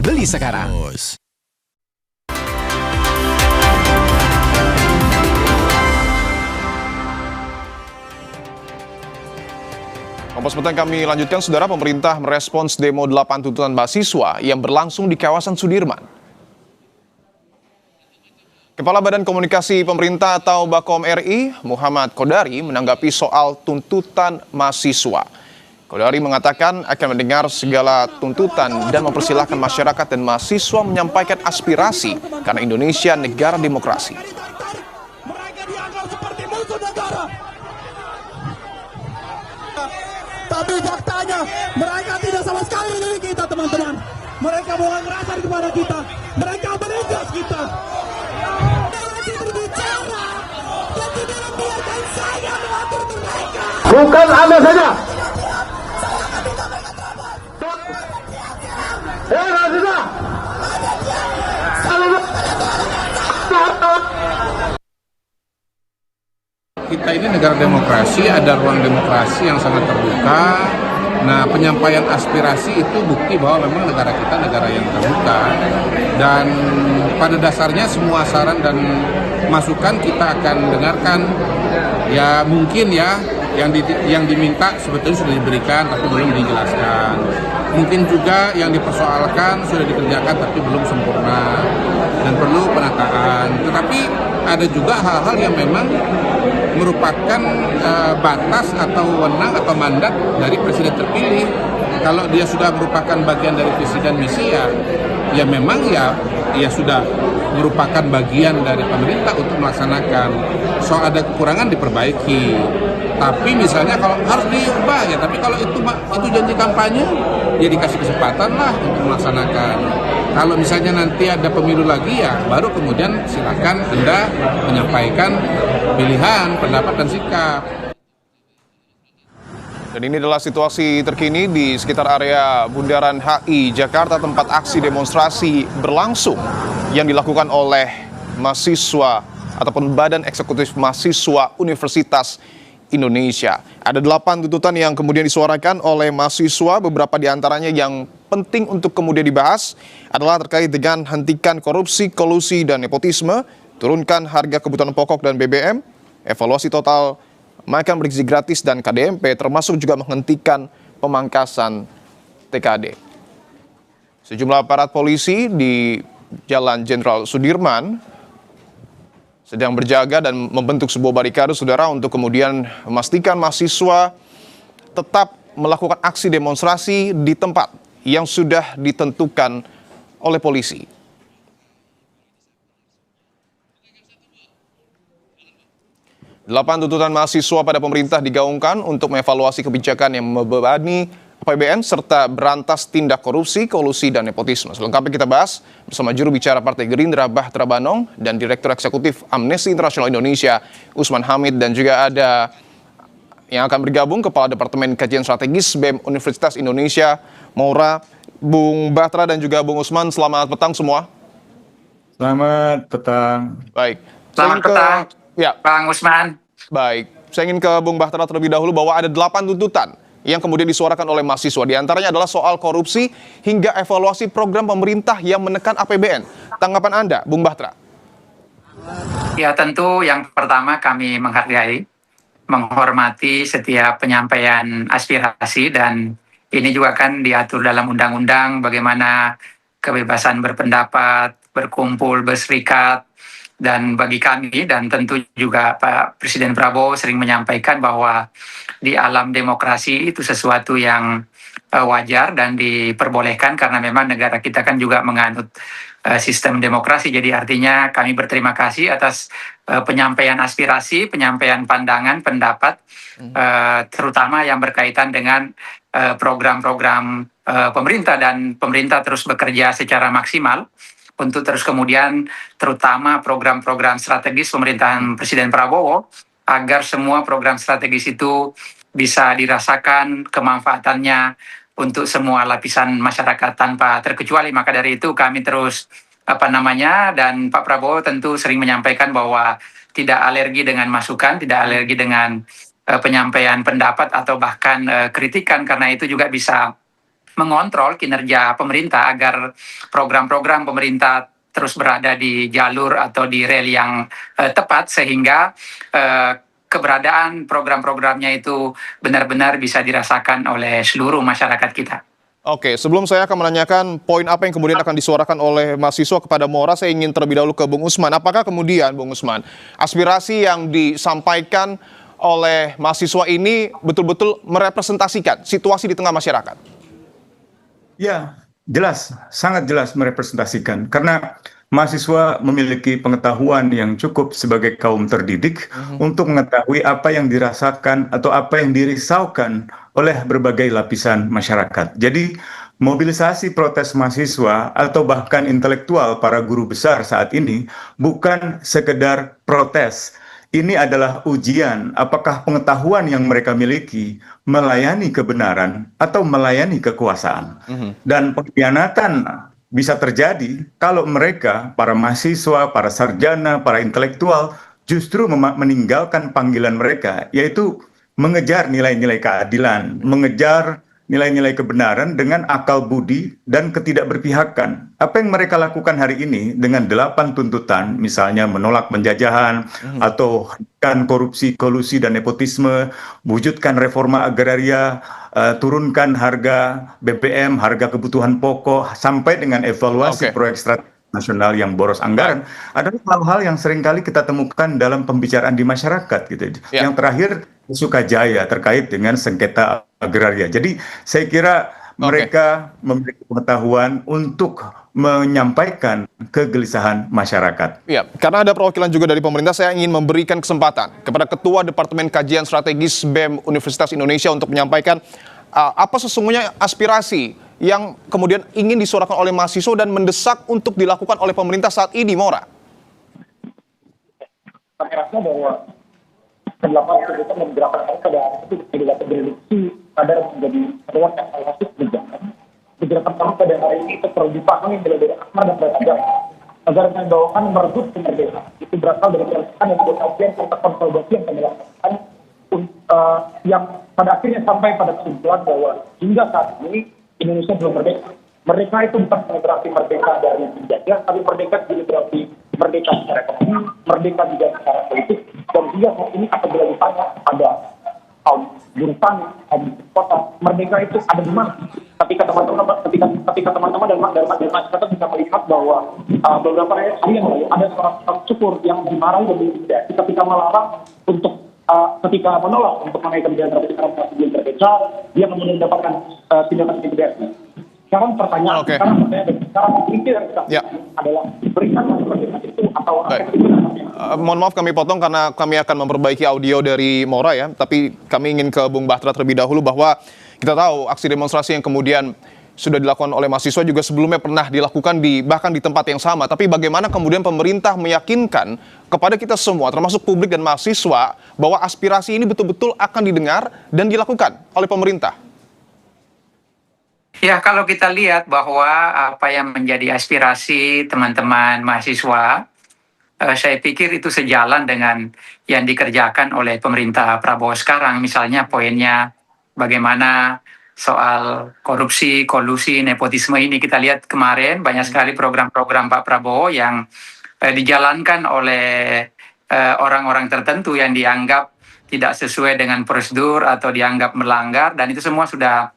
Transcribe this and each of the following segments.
Beli sekarang. Kompas Petang kami lanjutkan, Saudara. Pemerintah merespons demo 8 tuntutan mahasiswa yang berlangsung di kawasan Sudirman. Kepala Badan Komunikasi Pemerintah atau Bakom RI, Muhammad Kodari, menanggapi soal tuntutan mahasiswa. Kodari mengatakan akan mendengar segala tuntutan dan mempersilahkan masyarakat dan mahasiswa menyampaikan aspirasi karena Indonesia negara demokrasi. Mereka dianggap seperti musuh negara. Tapi faktanya mereka tidak sama sekali menilai kita, teman-teman. Mereka bukan kekerasan kepada kita. Mereka menindas kita. Masih berbicara dan tidak membiarkan saya mengatur mereka. Bukan Anda saja. Kita ini negara demokrasi, ada ruang demokrasi yang sangat terbuka. Nah, penyampaian aspirasi itu bukti bahwa memang negara kita negara yang terbuka. Dan pada dasarnya semua saran dan masukan kita akan dengarkan. Ya mungkin ya yang diminta sebetulnya sudah diberikan tapi belum dijelaskan. Mungkin juga yang dipersoalkan sudah dikerjakan tapi belum sempurna dan perlu penataan. Tetapi ada juga hal-hal yang memang merupakan batas atau wewenang atau mandat dari presiden terpilih. Kalau dia sudah merupakan bagian dari visi dan misi, ya memang ya sudah merupakan bagian dari pemerintah untuk melaksanakan. Soal ada kekurangan diperbaiki. Tapi misalnya kalau harus diubah ya, tapi kalau itu janji kampanye, ya dikasih kesempatan lah untuk melaksanakan. Kalau misalnya nanti ada pemilu lagi, ya baru kemudian silakan Anda menyampaikan pilihan, pendapat dan sikap. Dan ini adalah situasi terkini di sekitar area Bundaran HI Jakarta, tempat aksi demonstrasi berlangsung yang dilakukan oleh mahasiswa ataupun Badan Eksekutif Mahasiswa Universitas Indonesia. Ada 8 tuntutan yang kemudian disuarakan oleh mahasiswa. Beberapa di antaranya yang penting untuk kemudian dibahas adalah terkait dengan hentikan korupsi, kolusi, dan nepotisme, turunkan harga kebutuhan pokok dan BBM, evaluasi total makan bergizi gratis dan KDMP, termasuk juga menghentikan pemangkasan TKD. Sejumlah aparat polisi di Jalan Jenderal Sudirman sedang berjaga dan membentuk sebuah barikade, Saudara, untuk kemudian memastikan mahasiswa tetap melakukan aksi demonstrasi di tempat yang sudah ditentukan oleh polisi. Delapan tuntutan mahasiswa pada pemerintah digaungkan untuk mengevaluasi kebijakan yang membebani APBN serta berantas tindak korupsi, kolusi, dan nepotisme. Selengkapnya kita bahas bersama juru bicara Partai Gerindra Bahtera Banong dan Direktur Eksekutif Amnesty International Indonesia Usman Hamid, dan juga ada yang akan bergabung Kepala Departemen Kajian Strategis BEM Universitas Indonesia Maura, Bung Bahtera dan juga Bung Usman. Selamat petang semua. Selamat petang. Baik. Selamat petang, Bang Usman. Baik, saya ingin ke Bung Bahtera terlebih dahulu bahwa ada 8 tuntutan yang kemudian disuarakan oleh mahasiswa. Di antaranya adalah soal korupsi hingga evaluasi program pemerintah yang menekan APBN. Tanggapan Anda, Bung Bahtera? Ya, tentu yang pertama kami menghargai, menghormati setiap penyampaian aspirasi, dan ini juga kan diatur dalam undang-undang bagaimana kebebasan berpendapat, berkumpul, berserikat. Dan bagi kami, dan tentu juga Pak Presiden Prabowo sering menyampaikan bahwa di alam demokrasi itu sesuatu yang wajar dan diperbolehkan karena memang negara kita kan juga menganut sistem demokrasi. Jadi artinya kami berterima kasih atas penyampaian aspirasi, penyampaian pandangan, pendapat, terutama yang berkaitan dengan program-program pemerintah, dan pemerintah terus bekerja secara maksimal untuk terus kemudian terutama program-program strategis pemerintahan Presiden Prabowo agar semua program strategis itu bisa dirasakan kemanfaatannya untuk semua lapisan masyarakat tanpa terkecuali. Maka dari itu kami terus dan Pak Prabowo tentu sering menyampaikan bahwa tidak alergi dengan masukan, tidak alergi dengan penyampaian pendapat atau bahkan kritikan, karena itu juga bisa mengontrol kinerja pemerintah agar program-program pemerintah terus berada di jalur atau di rel yang tepat, sehingga keberadaan program-programnya itu benar-benar bisa dirasakan oleh seluruh masyarakat kita. Oke, sebelum saya akan menanyakan poin apa yang kemudian akan disuarakan oleh mahasiswa kepada Mora, saya ingin terlebih dahulu ke Bung Usman. Apakah kemudian, Bung Usman, aspirasi yang disampaikan oleh mahasiswa ini betul-betul merepresentasikan situasi di tengah masyarakat? Ya, jelas, sangat jelas merepresentasikan. Karena mahasiswa memiliki pengetahuan yang cukup sebagai kaum terdidik untuk mengetahui apa yang dirasakan atau apa yang dirisaukan oleh berbagai lapisan masyarakat. Jadi, mobilisasi protes mahasiswa atau bahkan intelektual para guru besar saat ini bukan sekedar protes. Ini adalah ujian apakah pengetahuan yang mereka miliki melayani kebenaran atau melayani kekuasaan. Dan pengkhianatan bisa terjadi kalau mereka, para mahasiswa, para sarjana, para intelektual, justru meninggalkan panggilan mereka, yaitu mengejar nilai-nilai keadilan, mengejar nilai-nilai kebenaran dengan akal budi dan ketidakberpihakan. Apa yang mereka lakukan hari ini dengan 8 tuntutan, misalnya menolak penjajahan, atau hentikan korupsi, kolusi, dan nepotisme, wujudkan reforma agraria, turunkan harga BBM, harga kebutuhan pokok, sampai dengan evaluasi proyek strategis nasional yang boros anggaran, adalah hal-hal yang seringkali kita temukan dalam pembicaraan di masyarakat gitu. Yang terakhir Sukajaya terkait dengan sengketa agraria. Jadi saya kira mereka memiliki pengetahuan untuk menyampaikan kegelisahan masyarakat. Ya, karena ada perwakilan juga dari pemerintah, saya ingin memberikan kesempatan kepada Ketua Departemen Kajian Strategis BEM Universitas Indonesia untuk menyampaikan apa sesungguhnya aspirasi yang kemudian ingin disuarakan oleh mahasiswa dan mendesak untuk dilakukan oleh pemerintah saat ini, Mora. Kami rasa bahwa ke-8 itu menggerakkan pada itu tidak terdeteksi kadar menjadi ruang yang relatif berjalan. Gerakan kami pada hari ini itu perlu dipahami dari akar dan beragam agar membawakan merebut kemerdekaan. Itu berasal dari perasaan yang berkajian serta konsolidasi yang kami lakukan yang pada akhirnya sampai pada kesimpulan bahwa hingga saat ini Indonesia belum merdeka. Merdeka itu bukan berarti merdeka dari penjajah, tapi merdeka juga berarti merdeka secara ekonomi, merdeka juga secara politik, dan juga saat ini apabila ditanya pada kaum buruh tani, kaum kota, merdeka itu ada di mana? Ketika teman-teman dan masyarakat bisa melihat bahwa beberapa hari yang lalu ada seorang syukur yang dimarahi dan diintimidasi ketika melarang untuk ketika menolak untuk menaikkan biaya terhadap sebelum merdeka, dia kemudian mendapatkan tindakan intimidasi. Sekarang pertanyaan, sekarang berpikir adalah berikan merdeka itu atau mohon maaf kami potong karena kami akan memperbaiki audio dari Mora ya, tapi kami ingin ke Bung Bahtera terlebih dahulu bahwa kita tahu aksi demonstrasi yang kemudian sudah dilakukan oleh mahasiswa juga sebelumnya pernah dilakukan bahkan di tempat yang sama. Tapi bagaimana kemudian pemerintah meyakinkan kepada kita semua, termasuk publik dan mahasiswa, bahwa aspirasi ini betul-betul akan didengar dan dilakukan oleh pemerintah? Ya, kalau kita lihat bahwa apa yang menjadi aspirasi teman-teman mahasiswa, saya pikir itu sejalan dengan yang dikerjakan oleh pemerintah Prabowo sekarang. Misalnya poinnya bagaimana soal korupsi, kolusi, nepotisme ini kita lihat kemarin banyak sekali program-program Pak Prabowo yang dijalankan oleh orang-orang tertentu yang dianggap tidak sesuai dengan prosedur atau dianggap melanggar, dan itu semua sudah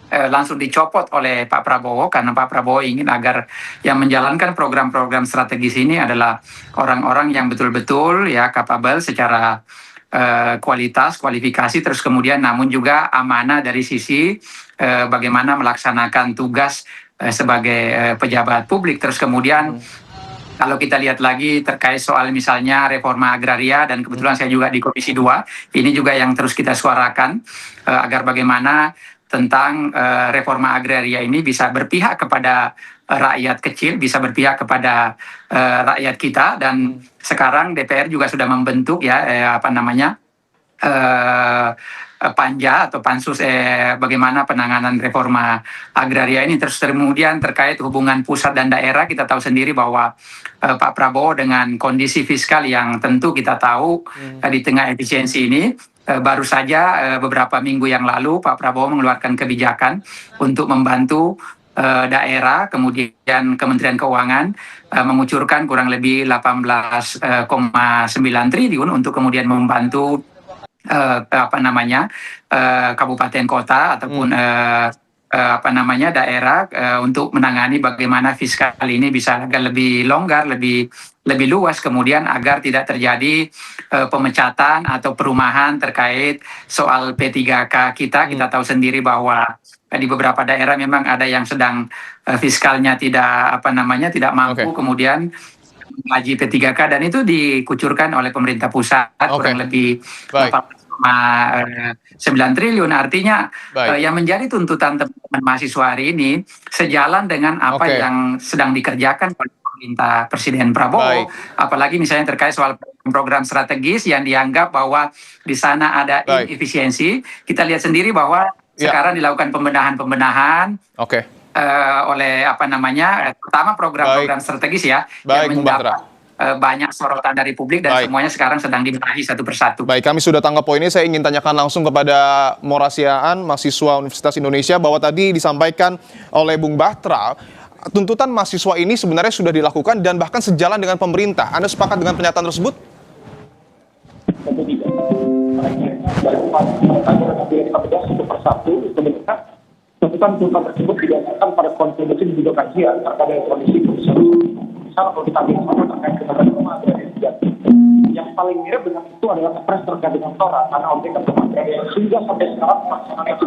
langsung dicopot oleh Pak Prabowo karena Pak Prabowo ingin agar yang menjalankan program-program strategis ini adalah orang-orang yang betul-betul ya kapabel secara kualitas, kualifikasi, terus kemudian namun juga amanah dari sisi bagaimana melaksanakan tugas sebagai pejabat publik. Terus kemudian kalau kita lihat lagi terkait soal misalnya reforma agraria, dan kebetulan saya juga di Komisi 2, ini juga yang terus kita suarakan agar bagaimana tentang reforma agraria ini bisa berpihak kepada rakyat kecil, bisa berpihak kepada rakyat kita. Dan sekarang DPR juga sudah membentuk panja atau pansus bagaimana penanganan reforma agraria ini. Terus kemudian terkait hubungan pusat dan daerah, kita tahu sendiri bahwa Pak Prabowo dengan kondisi fiskal yang tentu kita tahu di tengah efisiensi ini baru saja beberapa minggu yang lalu Pak Prabowo mengeluarkan kebijakan untuk membantu daerah, kemudian Kementerian Keuangan mengucurkan kurang lebih 18,9 triliun untuk kemudian membantu kabupaten kota ataupun daerah untuk menangani bagaimana fiskal ini bisa agak lebih longgar, lebih luas, kemudian agar tidak terjadi pemecatan atau perumahan terkait soal P3K kita. Kita tahu sendiri bahwa di beberapa daerah memang ada yang sedang fiskalnya tidak mampu, kemudian gaji P3K, dan itu dikucurkan oleh pemerintah pusat kurang lebih 8,9 triliun. Artinya yang menjadi tuntutan teman-teman mahasiswa hari ini sejalan dengan apa yang sedang dikerjakan oleh pemerintah Presiden Prabowo, apalagi misalnya terkait soal program strategis yang dianggap bahwa di sana ada inefisiensi. Kita lihat sendiri bahwa sekarang dilakukan pembenahan oleh pertama program-program strategis yang mendapat banyak sorotan dari publik, dan semuanya sekarang sedang dibenahi satu persatu. Baik, kami sudah tangkap poin ini. Saya ingin tanyakan langsung kepada Morasiaan, mahasiswa Universitas Indonesia, bahwa tadi disampaikan oleh Bung Batra, tuntutan mahasiswa ini sebenarnya sudah dilakukan dan bahkan sejalan dengan pemerintah. Anda sepakat dengan pernyataan tersebut? Tentu tidak. Satu persatu sebenarnya tuntutan tersebut didasarkan pada kontribusi dan juga kajian terkait kondisi misal kalau kita lihat terkait dengan rumah yang paling mirip dengan itu adalah kepres terkait dengan Tora, karena objek kementerian sehingga sampai sekarang pelaksanaan itu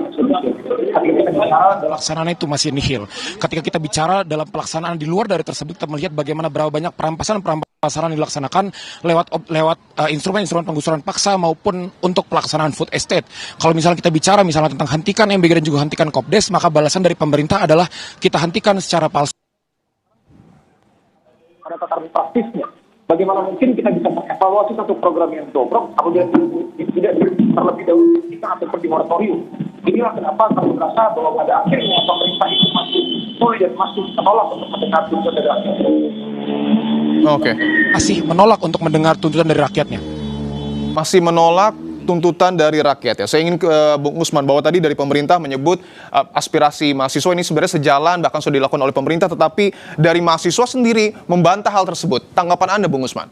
pelaksanaan itu masih nihil. Ketika kita bicara dalam pelaksanaan di luar dari tersebut, kita melihat bagaimana berapa banyak perampasan yang dilaksanakan lewat instrumen-instrumen penggusuran paksa maupun untuk pelaksanaan food estate. Kalau misalnya kita bicara misalnya tentang hentikan MBG dan juga hentikan Kopdes, maka balasan dari pemerintah adalah kita hentikan secara palsu. Pada tataran praktisnya, bagaimana mungkin kita bisa mengevaluasi satu program yang dobrok kemudian tidak terlebih dahulu ataupun di moratorium. Inilah kenapa kami merasa bahwa pada akhirnya pemerintah itu masih mulai dan masih menolak untuk mendengar tuntutan dari rakyat. Masih menolak untuk mendengar tuntutan dari rakyatnya. Masih menolak tuntutan dari rakyat ya. Saya ingin ke Bung Usman, bahwa tadi dari pemerintah menyebut aspirasi mahasiswa ini sebenarnya sejalan, bahkan sudah dilakukan oleh pemerintah, tetapi dari mahasiswa sendiri membantah hal tersebut. Tanggapan Anda, Bung Usman?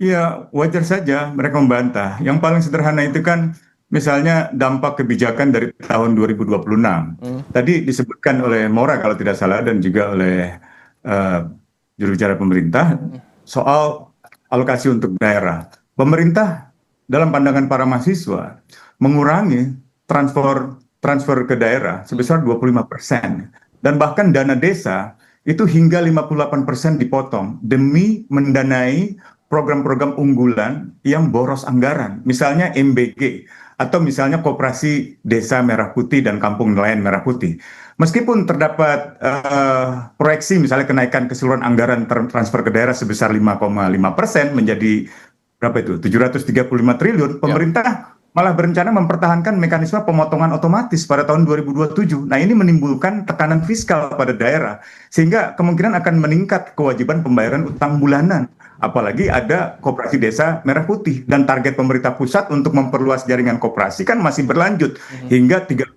Ya, wajar saja mereka membantah. Yang paling sederhana itu kan misalnya dampak kebijakan dari tahun 2026. Tadi disebutkan oleh Mora kalau tidak salah dan juga oleh juru bicara pemerintah soal alokasi untuk daerah. Pemerintah dalam pandangan para mahasiswa mengurangi transfer ke daerah sebesar 25%, dan bahkan dana desa itu hingga 58% dipotong demi mendanai program-program unggulan yang boros anggaran, misalnya MBG atau misalnya Koperasi Desa Merah Putih dan Kampung Nelayan Merah Putih. Meskipun terdapat proyeksi misalnya kenaikan keseluruhan anggaran transfer ke daerah sebesar 5,5% menjadi berapa itu? 735 triliun, pemerintah malah berencana mempertahankan mekanisme pemotongan otomatis pada tahun 2027. Nah, ini menimbulkan tekanan fiskal pada daerah, sehingga kemungkinan akan meningkat kewajiban pembayaran utang bulanan. Apalagi ada Koperasi Desa Merah Putih, dan target pemerintah pusat untuk memperluas jaringan koperasi kan masih berlanjut hingga 35.000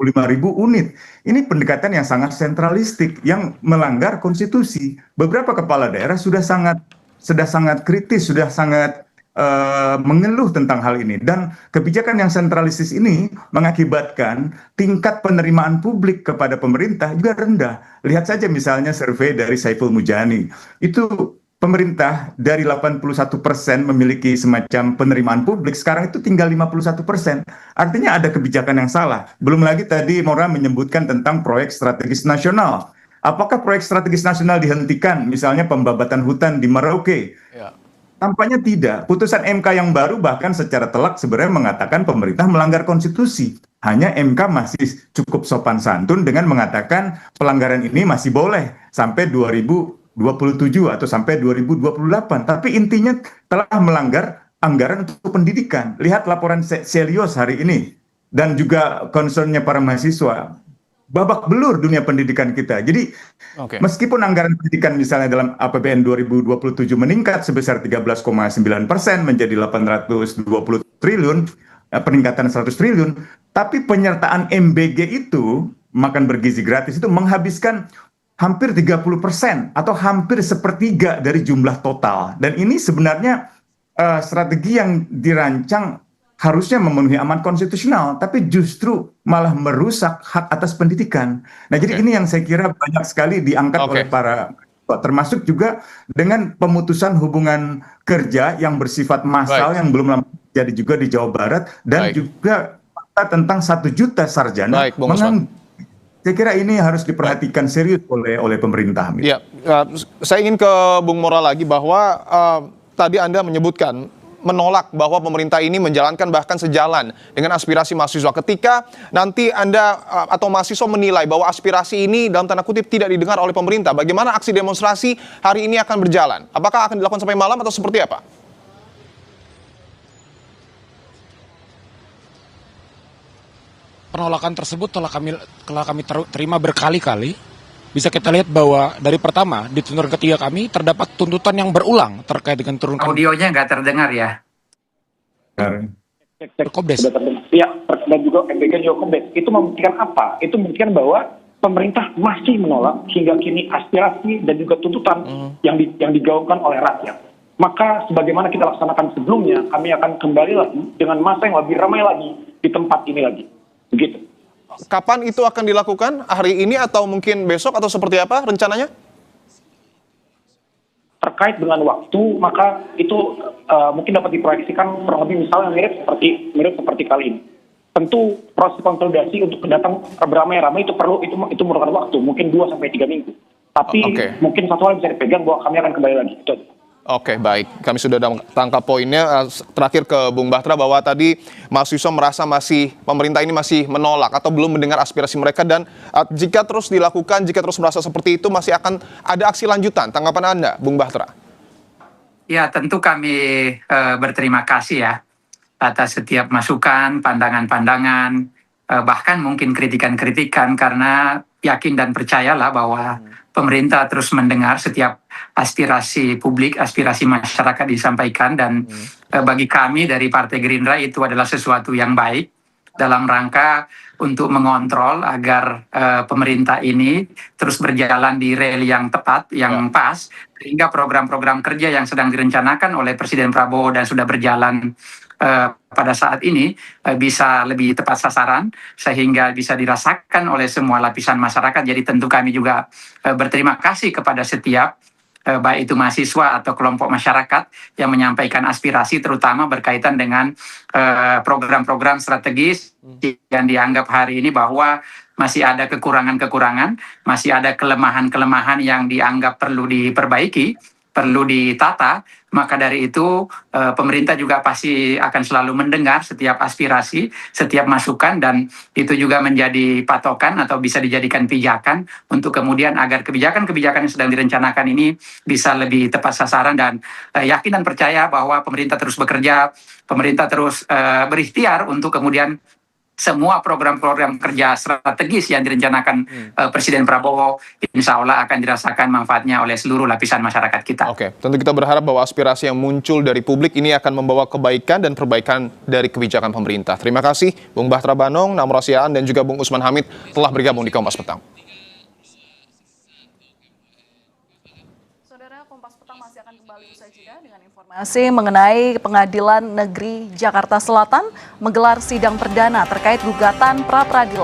unit. Ini pendekatan yang sangat sentralistik yang melanggar konstitusi. Beberapa kepala daerah sudah sangat kritis, sudah sangat mengeluh tentang hal ini, dan kebijakan yang sentralistis ini mengakibatkan tingkat penerimaan publik kepada pemerintah juga rendah. Lihat saja misalnya survei dari Saiful Mujani, itu pemerintah dari 81% memiliki semacam penerimaan publik, sekarang itu tinggal 51%. Artinya ada kebijakan yang salah. Belum lagi tadi Mora menyebutkan tentang proyek strategis nasional. Apakah proyek strategis nasional dihentikan, misalnya pembabatan hutan di Merauke? Tampaknya tidak. Putusan MK yang baru bahkan secara telak sebenarnya mengatakan pemerintah melanggar konstitusi. Hanya MK masih cukup sopan santun dengan mengatakan pelanggaran ini masih boleh sampai 2027 atau sampai 2028. Tapi intinya telah melanggar anggaran untuk pendidikan. Lihat laporan Selios hari ini dan juga concernnya para mahasiswa. Babak belur dunia pendidikan kita. Jadi meskipun anggaran pendidikan misalnya dalam APBN 2027 meningkat sebesar 13,9% menjadi 820 triliun, peningkatan 100 triliun, tapi penyertaan MBG itu, makan bergizi gratis itu menghabiskan hampir 30% atau hampir sepertiga dari jumlah total. Dan ini sebenarnya strategi yang dirancang harusnya memenuhi amanat konstitusional, tapi justru malah merusak hak atas pendidikan. Nah, jadi ini yang saya kira banyak sekali diangkat oleh para, termasuk juga dengan pemutusan hubungan kerja yang bersifat massal yang belum lama terjadi juga di Jawa Barat, dan juga tentang 1 juta sarjana saya kira ini harus diperhatikan serius oleh pemerintah. Ya, saya ingin ke Bung Mora lagi bahwa tadi Anda menyebutkan menolak bahwa pemerintah ini menjalankan bahkan sejalan dengan aspirasi mahasiswa. Ketika nanti Anda atau mahasiswa menilai bahwa aspirasi ini dalam tanda kutip tidak didengar oleh pemerintah, bagaimana aksi demonstrasi hari ini akan berjalan? Apakah akan dilakukan sampai malam atau seperti apa? Penolakan tersebut telah kami terima berkali-kali. Bisa kita lihat bahwa dari pertama di tuntutan ketiga kami terdapat tuntutan yang berulang terkait dengan turunkan. Audionya nggak terdengar ya? Kobdes. Ya, dan juga MBG juga Kobdes. Itu membuktikan apa? Itu membuktikan bahwa pemerintah masih menolak hingga kini aspirasi dan juga tuntutan yang digaungkan oleh rakyat. Maka sebagaimana kita laksanakan sebelumnya, kami akan kembali lagi dengan masa yang lebih ramai lagi di tempat ini lagi. Begitu. Kapan itu akan dilakukan? Hari ini atau mungkin besok atau seperti apa rencananya? Terkait dengan waktu, maka itu mungkin dapat diproyeksikan kurang lebih misalnya mirip seperti kali ini. Tentu proses konsolidasi untuk datang beramai-ramai itu memerlukan waktu, mungkin 2 sampai 3 minggu. Tapi mungkin satu hal bisa dipegang bahwa kami akan kembali lagi. Itu. Oke, baik. Kami sudah tangkap poinnya. Terakhir ke Bung Bahtera bahwa tadi mahasiswa merasa pemerintah ini masih menolak atau belum mendengar aspirasi mereka, dan jika terus dilakukan, jika terus merasa seperti itu, masih akan ada aksi lanjutan. Tanggapan Anda, Bung Bahtera? Ya, tentu kami berterima kasih ya atas setiap masukan, pandangan-pandangan, bahkan mungkin kritikan-kritikan, karena yakin dan percayalah bahwa pemerintah terus mendengar setiap aspirasi publik, aspirasi masyarakat disampaikan, dan bagi kami dari Partai Gerindra itu adalah sesuatu yang baik dalam rangka untuk mengontrol agar pemerintah ini terus berjalan di rel yang tepat, yang pas, sehingga program-program kerja yang sedang direncanakan oleh Presiden Prabowo dan sudah berjalan pada saat ini bisa lebih tepat sasaran sehingga bisa dirasakan oleh semua lapisan masyarakat. Jadi tentu kami juga berterima kasih kepada setiap baik itu mahasiswa atau kelompok masyarakat yang menyampaikan aspirasi, terutama berkaitan dengan program-program strategis yang dianggap hari ini bahwa masih ada kekurangan-kekurangan, masih ada kelemahan-kelemahan yang dianggap perlu diperbaiki, perlu ditata. Maka dari itu pemerintah juga pasti akan selalu mendengar setiap aspirasi, setiap masukan, dan itu juga menjadi patokan atau bisa dijadikan pijakan untuk kemudian agar kebijakan-kebijakan yang sedang direncanakan ini bisa lebih tepat sasaran. Dan yakin dan percaya bahwa pemerintah terus bekerja, pemerintah terus berikhtiar untuk kemudian semua program-program kerja strategis yang direncanakan Presiden Prabowo insya Allah akan dirasakan manfaatnya oleh seluruh lapisan masyarakat kita. Oke, tentu kita berharap bahwa aspirasi yang muncul dari publik ini akan membawa kebaikan dan perbaikan dari kebijakan pemerintah. Terima kasih Bung Bahtera Banong, Namro Siaan, dan juga Bung Usman Hamid telah bergabung di Kompas Petang. Kompas Petang masih akan kembali usai jeda dengan informasi mengenai Pengadilan Negeri Jakarta Selatan menggelar sidang perdana terkait gugatan pra-peradilan